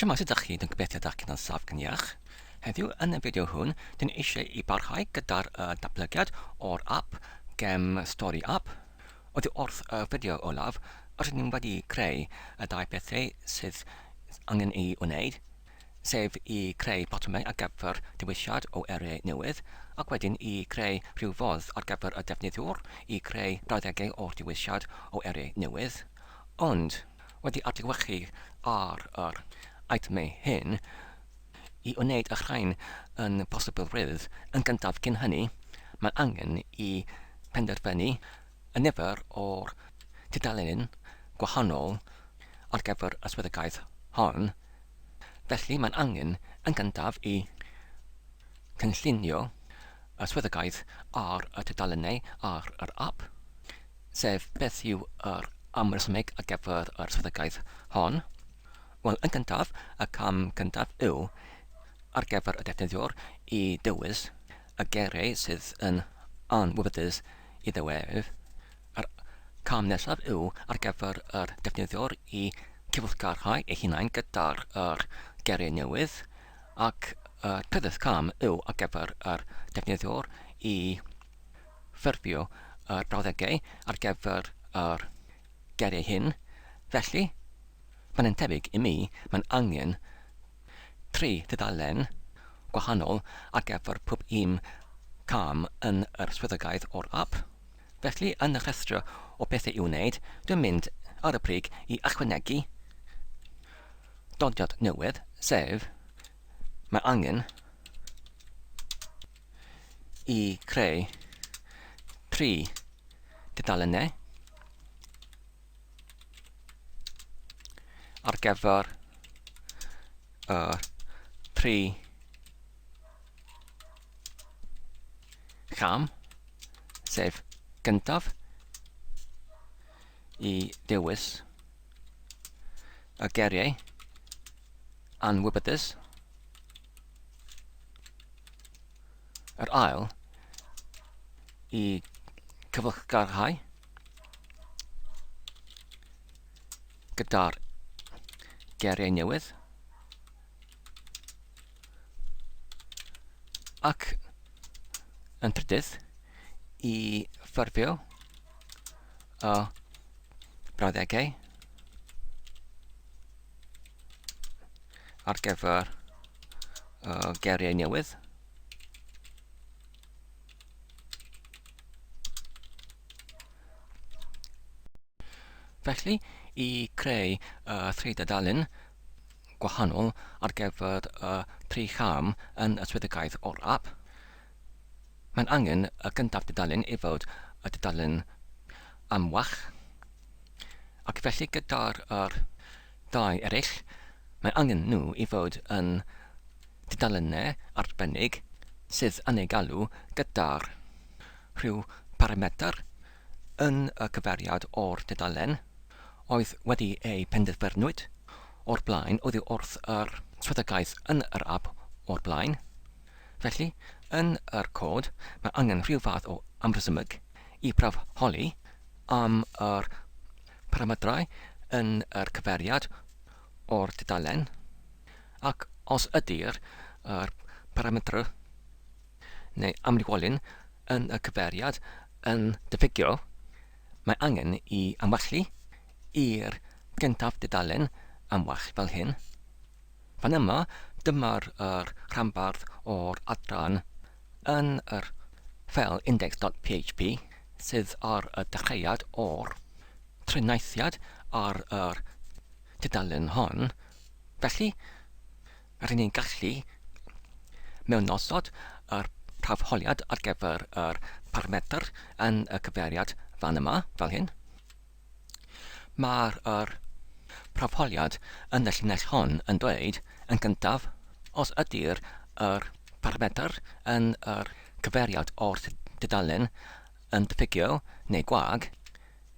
Siema, sut ydych chi? Dwi'n gobeithio ydych chi'n ansaf gan iach. Heddiw, yn y fideo hwn, dyn ni eisiau I barhau gyda'r datblygiad o'r app GemStoriAp. Oddi wrth y fideo olaf, rydyn ni'n wedi creu y dau bethau sydd angen I wneud, sef I creu botymau ar gyfer diwylliad o eriau newydd, ac wedyn I creu rhyw fodd ar gyfer y defnyddiwr I creu brawddegau o'r diwylliad o eriau newydd. Ond, wedi adlewyrchu ar yr itemau hyn, I wneud y rhain yn bosibilrydd yn gyntaf cyn hynny, mae angen I penderfynu y nifer o'r tudalennau gwahanol ar gyfer y swyddogaeth hon. Felly mae'n angen yn gyntaf I cynllunio y swyddogaeth ar y tudalennau ar yr app, sef beth yw yr amresymeg ar gyfer yr swyddogaeth hon. Wel, yn gyntaf, y cam gyntaf yw ar gyfer y defnyddiwr I dywys y geiriau sydd yn anwybydus I ddiwedd. Yr cam nesaf yw ar gyfer yr defnyddiwr I cyfeillgarhau ei hunain gyda'r geiriau newydd, ac y trydydd cam yw ar gyfer yr defnyddiwr I ffurfio yr brawddegau ar gyfer yr geiriau hyn. Felly, mae'n tebyg I mi, mae'n angen 3 tudalen gwahanol ar gyfer pob un cam yn yr swyddogaeth o'r app. Felly, yn y rhestr o bethau I wneud, dwi'n mynd ar y prig I ychwanegu dodiad newydd, sef mae angen I creu 3 tudalennau ar gyfer 3 cam, sef gyntaf I dewis y geiriau anwybydus, yr ail I cyfeillgarhau gyda'r geiriau newydd, ac yn trydydd I ffurfio y brawddegau ar gyfer geiriau newydd. Felly, I creu 3 dudalen gwahanol ar gyfer 3 cham yn y swyddogaeth o'r app, mae'n angen y gyntaf dudalen I fod y dudalen amwach, ac felly gyda'r dau eraill, mae angen nhw I fod yn dudalennau arbennig sydd yn ei galw gyda'r rhyw parametr yn y cyfeiriad o'r dudalen oedd wedi ei penderfynwyd o'r blaen oddi wrth yr swyddogaeth yn yr app o'r blaen. Felly, yn yr cod, mae angen rhyw fath o amresymeg I brafholi am yr parametrau yn yr cyfeiriad o'r dudalen, ac os ydy'r parametr neu amrywolyn yn y cyfeiriad yn diffygio, mae angen I amwallu i'r gyntaf dudalen amwell fel hyn. Fan yma, dyma'r rhanbarth o'r adran yn yr ffel index.php sydd ar y dechreuad o'r triniaethiad ar yr dudalen hon. Felly, rydyn ni'n gallu mewn nosod yr prafholiad ar gyfer yr parametr yn y cyfeiriad fan yma, fel hyn. Mae'r prafholiad yn y llinell hon yn dweud, yn gyntaf, os ydy'r parametr yn yr cyfeiriad o'r dudalen yn diffygio neu gwag,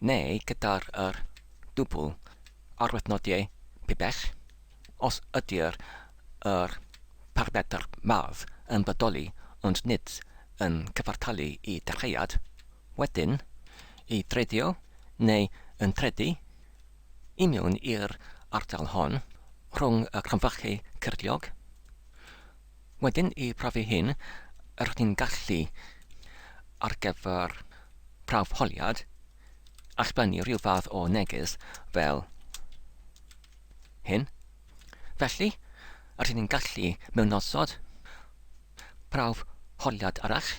neu gyda'r dwbl arwythnodiau pibell, os ydy'r parametr madd yn bodoli ond nid yn cyfartalu I dechreuad, wedyn I dredio neu yn tredu I mewn i'r ardal hon, rhwng y cronfychu cyrliog. Wedyn I profi hyn, rydych chi'n gallu ar gyfer prawf holiad allbynnu rhyw fath o neges fel hyn. Felly, rydych chi'n gallu mewnnosod prawf holiad arall,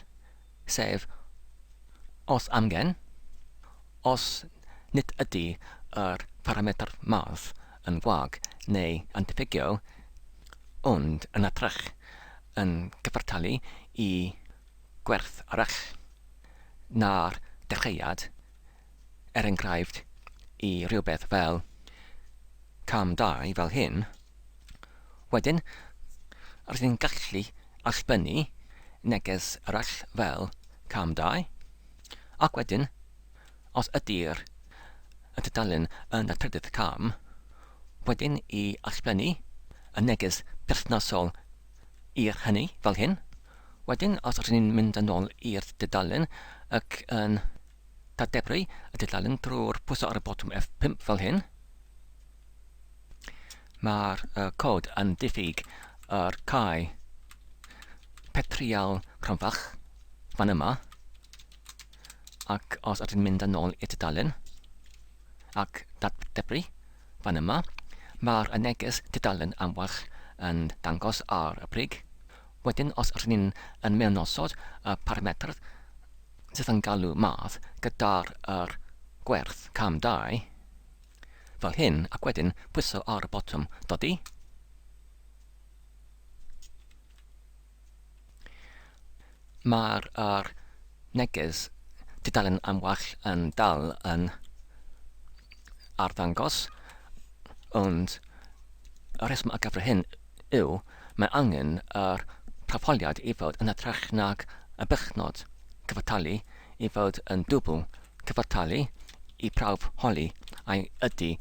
sef os amgen, os nid ydy yr parametr math yn wag neu yn diffygio, ond yn edrych yn gyfartalu I gwerth arall na'r dechreuad, enghraifft I rhywbeth fel cam 2 fel hyn. Wedyn, rydych chi'n gallu allbynnu neges arall fel cam 2, ac wedyn, os ydy'r tudalen yn y trydydd cam, wedyn I allbynnu y neges perthnasol i'r hynny fel hyn. Wedyn, os rydych chi'n mynd yn ôl i'r tudalen ac yn dadebru y tudalen drwy'r pwysau ar y botwm F5 fel hyn, mae'r cod yn diffyg yr cae petrial cronfach fan yma, ac os rydych chi'n mynd yn ôl i'r tudalen ac dadebru fan yma, mae'r neges tudalen amwell yn dangos ar y brig. Wedyn, os rydych chi'n yn mewnnosod y parametr sydd yn galw math gyda'r gwerth cam 2, fel hyn, ac wedyn pwyso ar y botwm dodi. Mae'r neges tudalen amwell yn dal yn arddangos, ond y rheswm ar gyfer hyn yw mae angen yr prawfholiad I fod yn edrych nag y bychnod cyfartalu I fod yn dwbl cyfartalu I prawf holi a'i ydy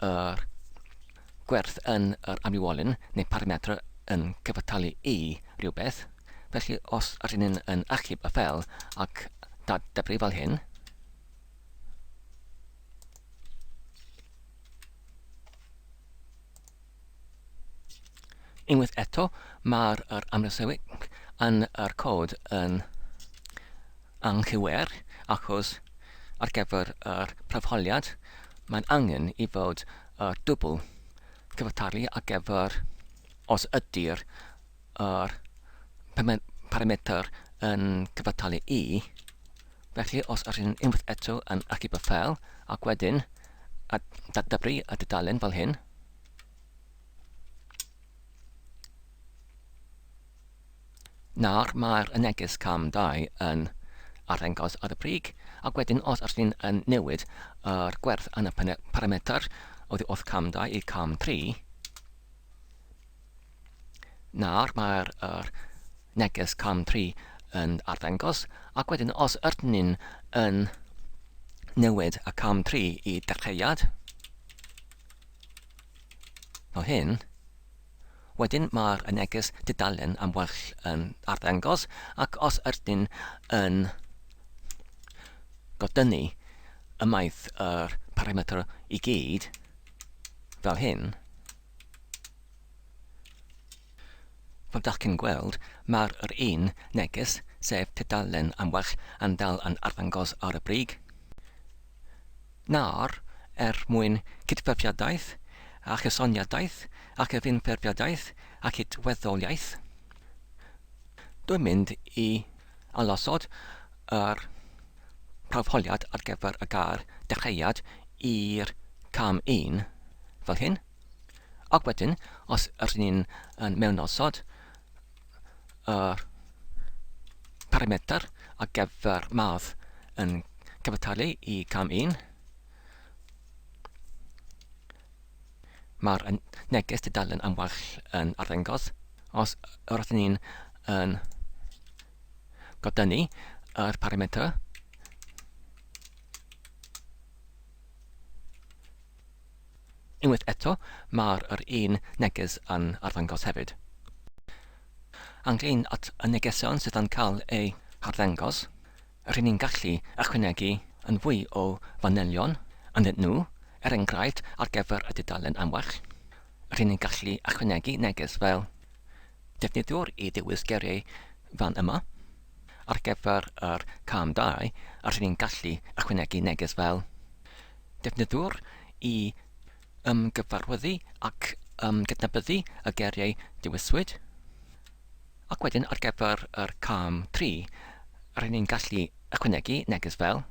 yr gwerth yn yr amrywolyn neu parametr yn cyfartalu I rhywbeth. Felly, os rydych chi'n yn achub y ffel ac dadebru fel hyn, unwaith eto, mae'r amrysewig yn yr cod yn anghywir, achos ar gyfer yr prawfholiad, mae'n angen I fod dwbl cyfartalu ar gyfer os ydy'r parametr yn cyfartalu I. Felly, os rydych chi'n unwaith eto yn achub y ffel, ac wedyn dadebru y tudalen fel hyn, nawr mae'r neges cam 2 yn arddangos ar y brig, ac wedyn os rydych chi'n yn newid yr gwerth yn y parametr oedd cam 2 I cam 3, nawr mae'r neges cam 3 yn arddangos, ac wedyn os rydych chi'n yn newid y cam 3 I dechreuad, fel hyn, wedyn mae'r neges tudalen amwell yn arddangos, ac os ydyn yn godynnu ymaith yr parametr I gyd, fel hyn, fel dach chi'n gweld, mae'r un neges, sef tudalen amwell, yn dal yn arddangos ar y brig. Nawr, mwyn cydffurfiadaeth, a chysoniadaeth, ac y fynffurfiadaeth, ac weddoliaeth, dwi'n mynd I alosod yr prawfholiad ar gyfer y gair dechreuad i'r cam 1, fel hyn. Ac wedyn, os rydych chi'n yn mewnnosod yr parametr ar gyfer math yn cyfartalu I cam 1, mae'r neges tudalen amwell yn arddangos. Os rydych ni'n yn godynnu yr parametr, unwaith eto, mae'r un neges yn arddangos hefyd. Ynglŷn at y negesion sydd yn cael ei harddangos, rydych ni'n gallu ychwanegu yn fwy o fanylion yndyn nhw, enghraifft ar gyfer y tudalen amwell. rydyn ni'n gallu ychwanegu neges fel defnyddiwr I ddewis geiriau fan yma. Ar gyfer yr cam 2, rydyn ni'n gallu ychwanegu neges fel defnyddiwr I gyfarwyddu ac gydnabyddu y geiriau dewiswyd. Ac wedyn ar gyfer yr cam 3, rydyn ni'n gallu ychwanegu neges fel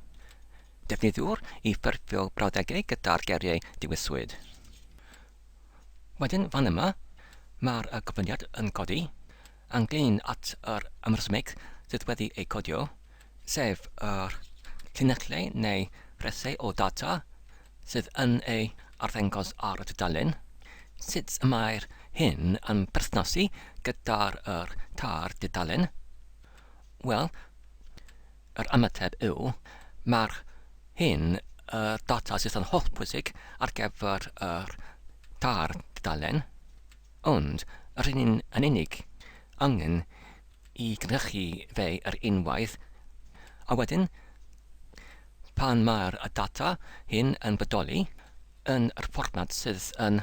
defnyddiwr I ffurfio brawddegau gyda'r geiriau dewiswyd. Wedyn fan yma, mae'r gofyniad yn codi ynglyn at yr ymrysmig sydd wedi ei codio, sef yr llinellau neu rhesau o data sydd yn ei arddangos ar y tudalen. Sut mae'r hyn yn perthnasu gyda'r tar dudalen? Wel, yr ymateb yw, mae'r hyn data sydd yn hollbwysig ar gyfer yr tar dudalen, ond rydyn ni'n yn unig angen I gynhyrchu fe yr unwaith, a wedyn, pan mae'r data hyn yn bodoli yn yr fformat sydd yn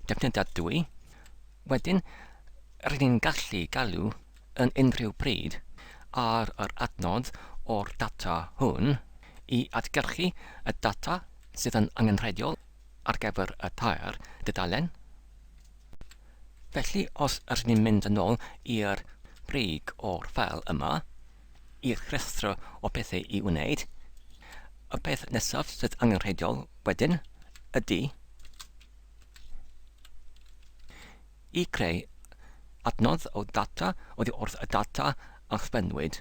defnyddiadwy, wedyn rydyn ni'n gallu galw yn unrhyw bryd ar yr adnodd o'r data hwn I atgyrchu y data sydd yn angenrheidiol ar gyfer y tair dudalen. Felly, os rydyn ni'n mynd yn ôl i'r brig o'r ffeil yma, i'r rhestr o bethau I wneud, y peth nesaf sydd angenrheidiol wedyn ydy I creu adnodd o data oddi wrth y data a chfenwyd.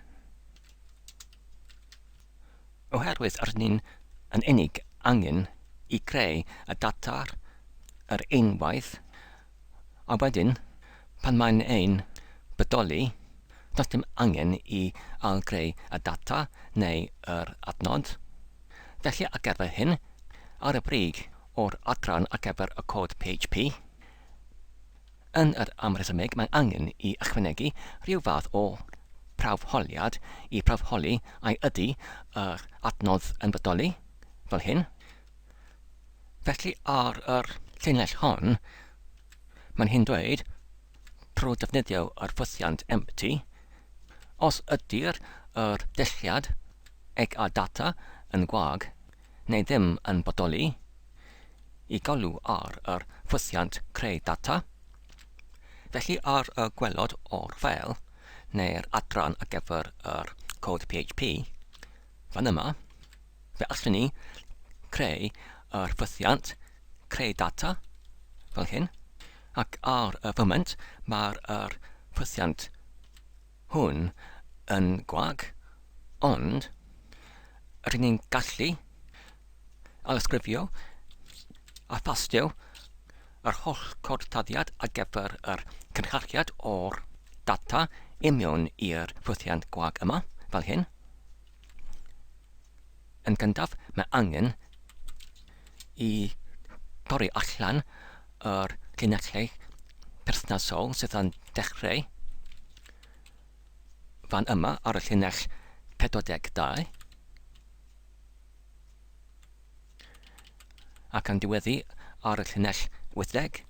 Oherwydd rydyn ni'n yn unig angen I creu y data yr unwaith, a wedyn, pan mae'n ein bodoli, does dim angen I ail-greu y data neu yr adnodd. Felly ar gyfer hyn, ar y brig o'r adran ar gyfer y cod PHP, yn yr amresymeg mae angen I ychwanegu rhyw fath o prawfholiad I prawfholi ai ydy yr adnodd yn bodoli, fel hyn. Felly ar yr llinell hon, mae'n hyn dweud, trwy defnyddio yr ffwthiant empty, os ydy'r dulliad ag a data yn gwag, neu ddim yn bodoli, I galw ar yr ffwthiant creu data. Felly ar y gwelod o'r ffeil, neu'r adran ar gyfer yr cod PHP, fan yma, fe allwn ni creu yr ffwthiant creu data, fel hyn, ac ar y foment mae'r ffwthiant hwn yn gwag, ond rydyn ni'n gallu alysgrifio a phastio yr holl cordtaddiad ar gyfer yr cynhyrchiad o'r data I mewn i'r ffwthiant gwag yma, fel hyn. Yn gyntaf, mae angen I torri allan yr llinellau perthnasol sydd yn dechrau fan yma ar y llinell 42 ac yn diweddu ar y llinell 80.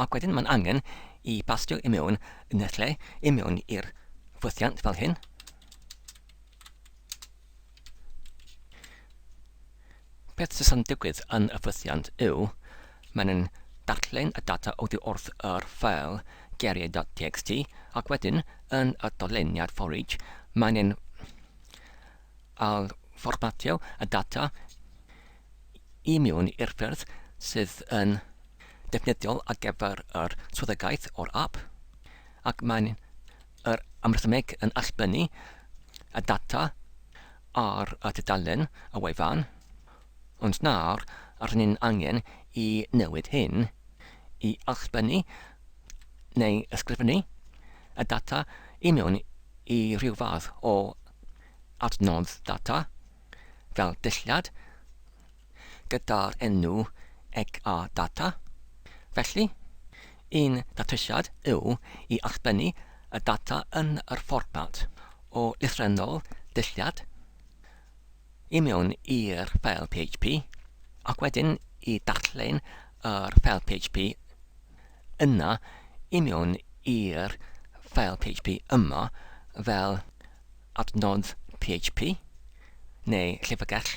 Ac wedyn mae'n angen I bastio I mewn llinellau I mewn i'r ffwthiant fel hyn. Beth sydd yn digwydd yn y ffwthiant yw, mae'n darllen y data oddi wrth yr ffeil geiriau.txt ac wedyn yn y darluniad forage mae'n fformatio y data I mewn i'r ffyrdd sydd yn defnyddiol ar gyfer yr swyddogaeth o'r app ac mae'n amrysymeg yn allbynnu y data ar y tudalen y wefan, ond nawr rydyn ni'n angen I newid hyn I allbynnu neu ysgrifennu y data I mewn I rhyw fath o adnodd data fel dulliad gyda'r enw ag a data. Felly, un datrysiad yw I allbynnu y data yn yr fformat o lythrennol dulliad I mewn i'r ffeil PHP ac wedyn I darllen ffeil PHP yna I mewn i'r ffeil PHP yma fel adnodd PHP neu llyfrgell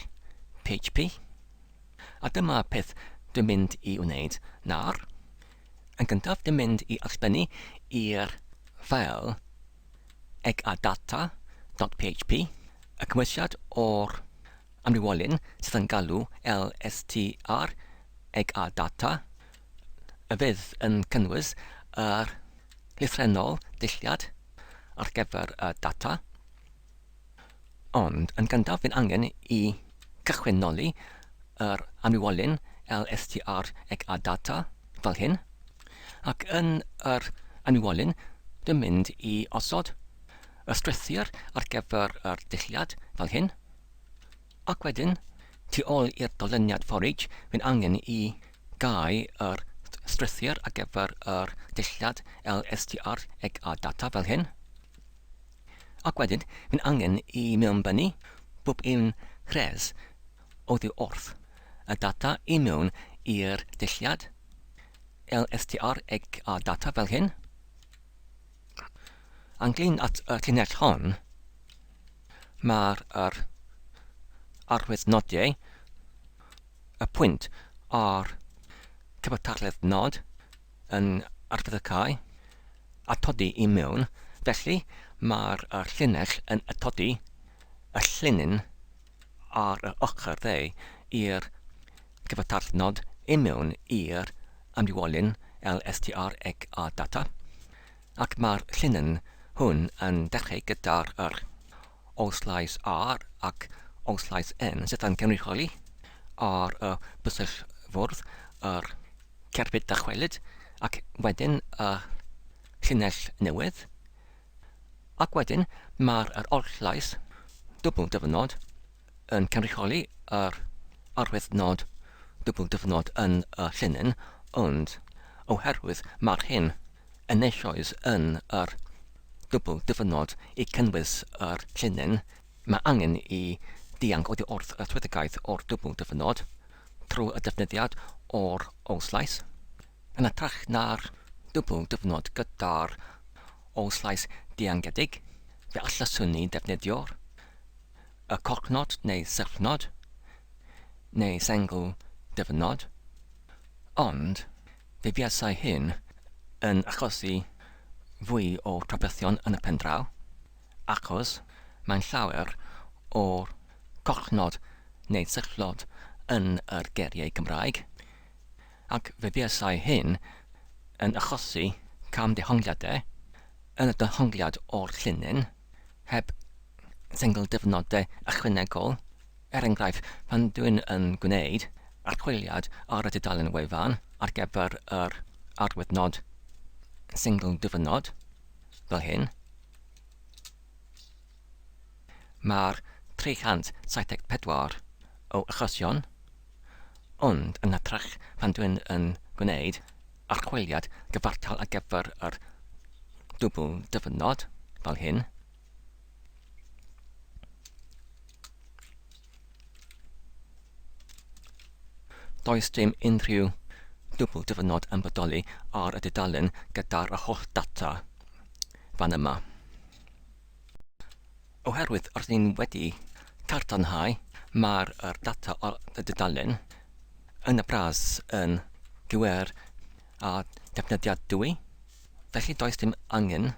PHP. A dyma peth dwi'n mynd I wneud nawr. Yn gyntaf, dwi'n mynd I allbennu i'r ffeil eg a data.php, y cymwysiad o'r amrywolyn sydd yn galw lstr eg a data, y fydd yn cynnwys yr llytherennolddulliad ar gyfer y data. Ond yn gyntaf fy'n angen I cychwynnoli yr amrywolyn lstr eg a data fel hyn. Ac yn yr amrywolyn, dwi'n mynd I osod y strwythur ar gyfer yr dulliad fel hyn. Ac wedyn, tu ôl i'r dolyniad for each, fy'n angen I gau yr strwythur ar gyfer yr dulliad lstr eg a data fel hyn. Ac wedyn, fy'n angen I mewnbynnu bob un rhes oddi wrth y data I mewn i'r dulliad lstr eg a data fel hyn. Ynglŷn at y llinell hon, mae'r arwyddnodiau, y pwynt o'r cyfartaledd nod yn arwyddocau atodi I mewn, felly mae'r llinell yn atodi y llinyn ar y ochr dde i'r cyfartaledd nod I mewn i'r amrywolyn lstr eg a data. Ac mae'r llinyn hwn yn dechrau gyda'r o/r ac o/n sydd yn cynrychioli ar y bysell fwrdd, yr cerbyd dychwelyd, ac wedyn y llinell newydd. Ac wedyn mae'r orllais dwbl dyfynod yn cynrychioli yr arwyddnod dwbl dyfynod yn y llinyn, ond oherwydd mae'r hyn yn eisoes yn yr dwbl dyfynod I cynnwys yr llinyn, mae angen I dianc oddi wrth y trwyddedigaeth o'r dwbl dyfynod trwy y defnyddiad o'r o/. Yn ytrach na'r dwbl dyfynod gyda'r o/. diangedig, fe allaswn ni defnyddio'r y corchnod neu sylfnod neu sengl dyfynod, ond fe fuasai hyn yn achosi fwy o trafferthion yn y pendraw, achos mae'n llawer o'r corchnod neu sylfnod yn yr geiriau Cymraeg, ac fe fuasai hyn yn achosi camdehongliadau yn y dehongliad o'r llinyn heb sengl dyfynodau ychwanegol. Enghraifft, pan dwi'n yn gwneud archwiliad ar y dudalen wefan ar gyfer yr arwyddnod sengl dyfynod fel hyn, mae'r 374 o achosion, ond yn ytrach pan dwi'n yn gwneud archwiliad gyfartal ar gyfer yr dwbl dyfynod fel hyn, does dim unrhyw dwbl dyfynod yn bodoli ar y dudalen gyda'r holl data fan yma. Oherwydd os ni'n wedi cadarnhau mae'r data o'r dudalen yn y bras yn gywir a defnyddiad dwy, felly does dim angen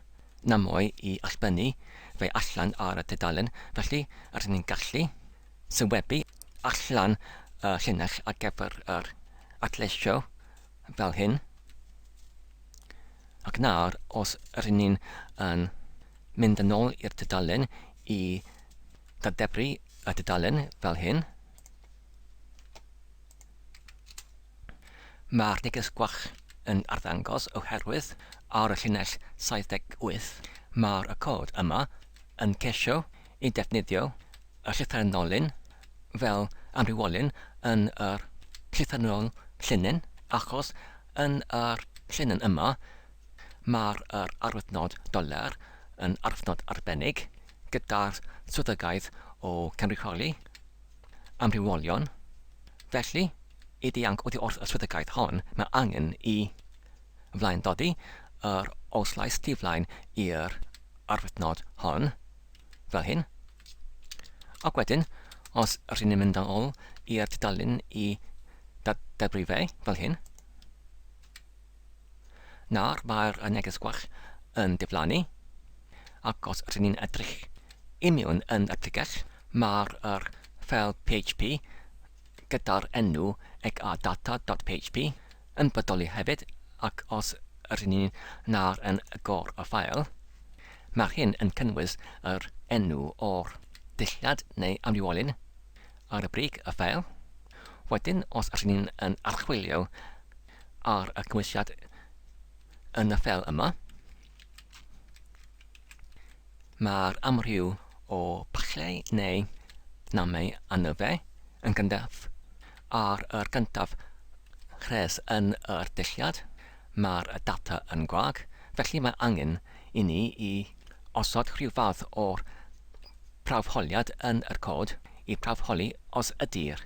na mwy I allbennu fe allan ar y dudalen, felly rydyn ni'n gallu sylwebu allan y llinell ar gyfer yr adleisio fel hyn. Ac nawr, os rydyn ni'n mynd yn ôl i'r dudalen I ddadebru y dudalen fel hyn, mae'r neges gwach yn arddangos oherwydd ar y llinell 78 mae'r cod yma yn ceisio I defnyddio y llytherennolyn fel amrywolyn yn yr llytherennol llinyn, achos yn yr llinyn yma mae'r arwyddnod dolar yn arwyddnod arbennig gyda'r swyddogaeth o cynrychioli amrywolion. Felly, I dianc oddi wrth y swyddogaeth hon, mae angen I flaen dodi yr oslais diflaen i'r arfydnod hon, fel hyn. Ac wedyn, os rydyn ni'n mynd yn ôl i'r tudalen I debri fe, fel hyn, nawr mae'r neges gwach yn diflannu, ac os rydyn ni'n edrych I mewn yn y pregell, mae'r ffeil PHP gyda'r enw ag a data.php yn bodoli hefyd, ac os rydyn ni nawr yn agor y ffail, mae hyn yn cynnwys yr enw o'r dillad neu amrywolyn ar y brig y ffail. Wedyn, os rydyn ni'n archwilio ar y cymwysiad yn y ffeil yma, mae'r amryw o pachleu neu namau arno fe yn gyntaf ar yr gyntaf chres yn yr dillad, mae'r data yn gwag, felly mae angen I ni I osod rhyw fath o'r prawfholiad yn yr cod I prawfholi os ydy'r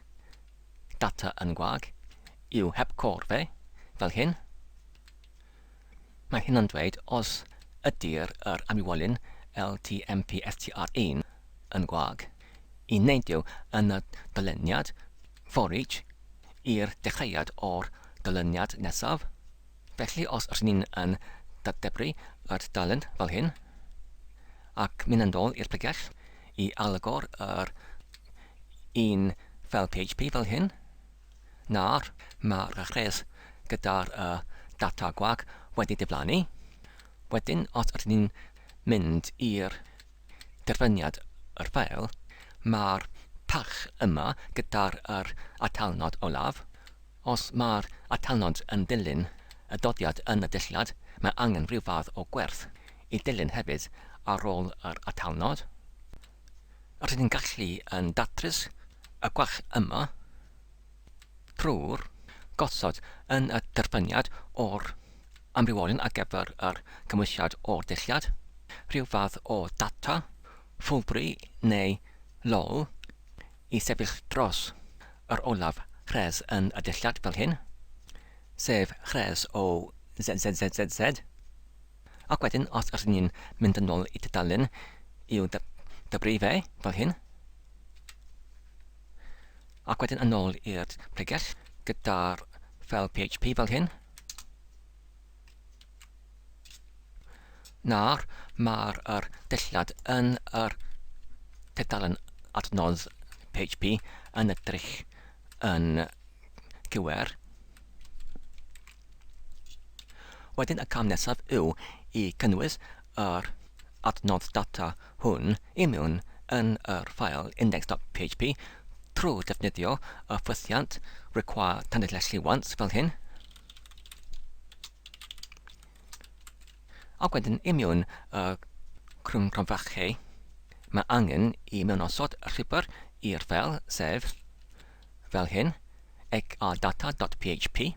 data yn gwag, yw heb cor fe, fel hyn. Mae hynna'n dweud os ydy'r amrywolyn LTMPSTR1 yn gwag, I neidio yn y dyluniad for each i'r dechreuad o'r dyluniad nesaf. Felly os rydyn ni'n yn debru y tudalen fel hyn, ac mynd yn ôl i'r pregell I alagor yr un ffeil PHP fel hyn, nawr mae'r chres gyda'r data gwag wedi diflannu. Wedyn, os rydyn ni'n mynd i'r derfyniad yr ffeil, mae'r pach yma gyda'r atalnod olaf. Os mae'r atalnod yn dilyn y dodiad yn y dillad, mae angen rhyw fath o gwerth I dilyn hefyd ar ôl yr atalnod. Rydyn ni'n gallu yn datrys y gwach yma trwy'r gosod yn y derfyniad o'r amrywolyn ar gyfer yr cymwysiad o'r dillad, rhyw fath o data, ffwlbri neu lol I sefyll dros yr olaf chres yn y dillad fel hyn, sef chres o ZZZZZ. Ac wedyn, os rydyn ni'n mynd yn ôl I tudalen i'w debru fe fel hyn, ac wedyn yn ôl i'r pregell gyda'r ffeil PHP fel hyn, nawr mae'r dillad yn yr tudalen adnodd PHP yn edrych yn gywer. Wedyn y cam nesaf yw I cynnwys yr adnodd data hwn I mewn yn yr ffail index.php trwy defnyddio y ffwythiant require tanlinellu once fel hyn. Ac wedyn I mewn y crwngronfachau, mae angen I mewnosod y llwybr i'r ffeil, sef fel hyn, ag a data.php.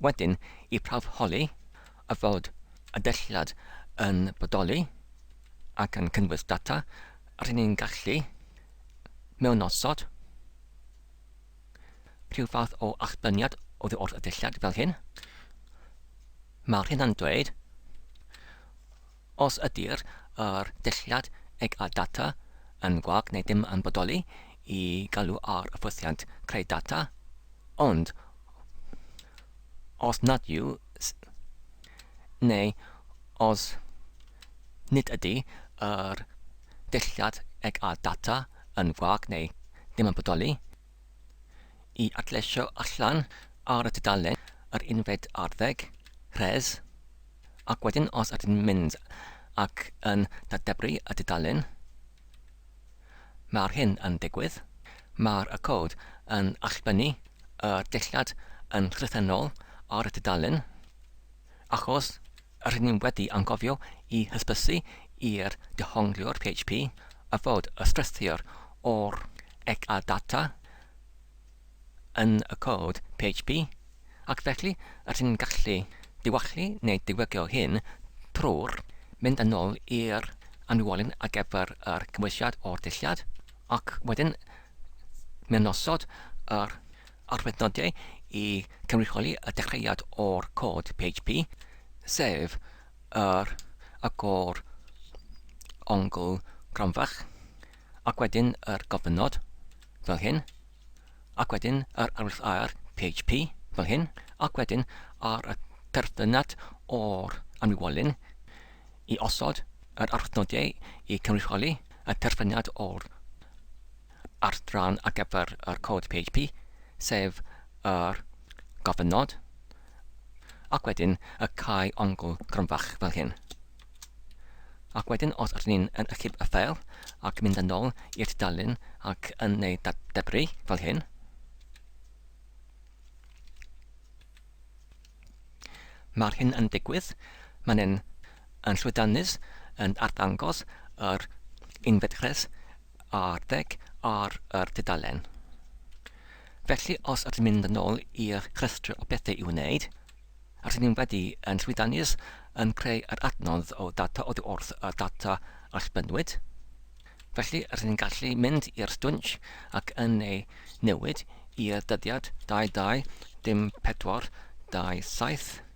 Wedyn, I prawfholi y fod y dillad yn bodoli ac yn cynnwys data, rydyn ni'n gallu mewnosod rhyw fath o achlyniad oddi wrth y dillad fel hyn. Mae'r hynna'n dweud os ydy'r dillad ag a data yn gwag neu dim yn bodoli I galw ar y ffwythiant creu data, ond os nad yw neu os nid ydy yr dillad ag a data yn gwag neu dim yn bodoli, I adleisio allan ar y tudalen yr unfed arddeg rhes, ac wedyn os ydyn mynd ac yn debru y tudalen, mae'r hyn yn digwydd. Mae'r cod yn allbynnu y dillad yn llythrennol ar y tudalen, achos rydyn ni wedi angofio I hysbysu i'r dehongliwr PHP a fod y strwythur o'r ag a data yn y cod PHP, ac felly rydyn ni'n gallu diwallu neu diwygio hyn trwy'r mynd yn ôl i'r amrywolyn ar gyfer yr cymwysiad o'r dillad, ac wedyn mewnosod yr arwydnodiau i cynrychioli y dechreuad o'r cod PHP, sef yr agor ongl gronfach, ac wedyn yr gofynod, fel hyn, ac wedyn yr arwydd PHP, fel hyn, ac wedyn ar y terfynad o'r anwolyn i osod yr arwydnodiau i cynrychioli y terfyniad o'r adran ar gyfer yr cod PHP, sef yr gofynod, ac wedyn y cae ongl gronfach fel hyn. Ac wedyn, os ydyn ni'n ychyb y ffeil ac mynd yn ôl i'r tudalen ac yn neud debru fel hyn, mae'r hyn yn digwydd. Mae'n yn llwydiannus yn arddangos yr unfedchres a'r ddeg ar yr tudalen. Felly, os ydyn mynd yn ôl i'r rhestr o bethau i'w wneud, ydyn ni'n wedi yn llwydiannus yn creu yr adnodd o data oddi wrth y data allbynwyd. Felly, ydyn ni'n gallu mynd i'r stwnch ac yn ei newid i'r dyddiad 22.dim.4.27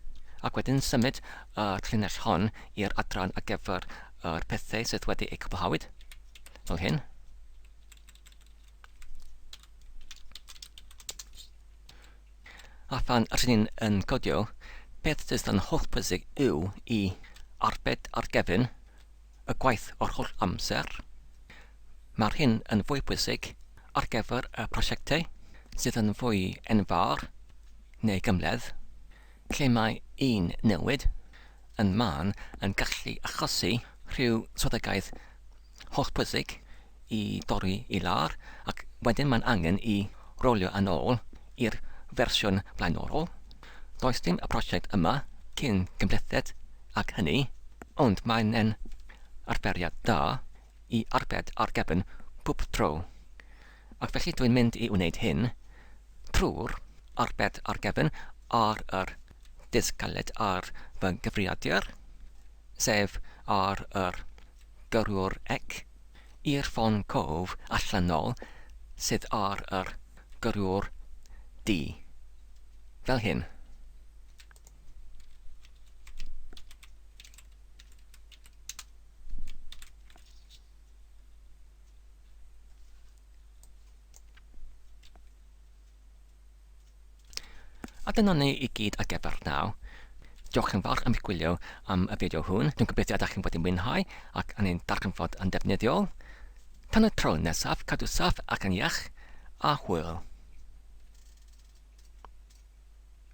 ac wedyn symud y llinell hon i'r adran ar gyfer yr pethau sydd wedi eu cwblhawyd, fel hyn. A phan ydyn ni'n codio, beth sydd yn hollbwysig yw i arbed ar gefn y gwaith o'r holl amser. Mae'r hyn yn fwy bwysig ar gyfer y prosiectau sydd yn fwy enfawr neu gymledd, lle mae un newid yn man yn gallu achosi rhyw swyddogaeth hollbwysig i dorri i lawr, ac wedyn mae'n angen i rolio yn ôl i'r fersiwn blaenorol. Does dim y prosiect yma cyn gymlethiad ac hynny, ond mae'n arberiad da i arbed ar gefn pob tro. Ac felly dwi'n mynd i wneud hyn trwy'r arbed ar gefn ar yr disgaled ar fy gyfrifiadur, sef ar yr gyrrwr ec i'r ffon cof allanol sydd ar yr gyrrwr D, fel hyn. A dyna ni i gyd ar gyfer nawr. Diolch yn fawr am eich gwylio am y fideo hwn. Dwi'n gobeithio ydych chi'n wedi mwynhau ac yn ein darganfod yn defnyddiol. Tan y tro nesaf, cadw saff ac yn iach, a hwyl.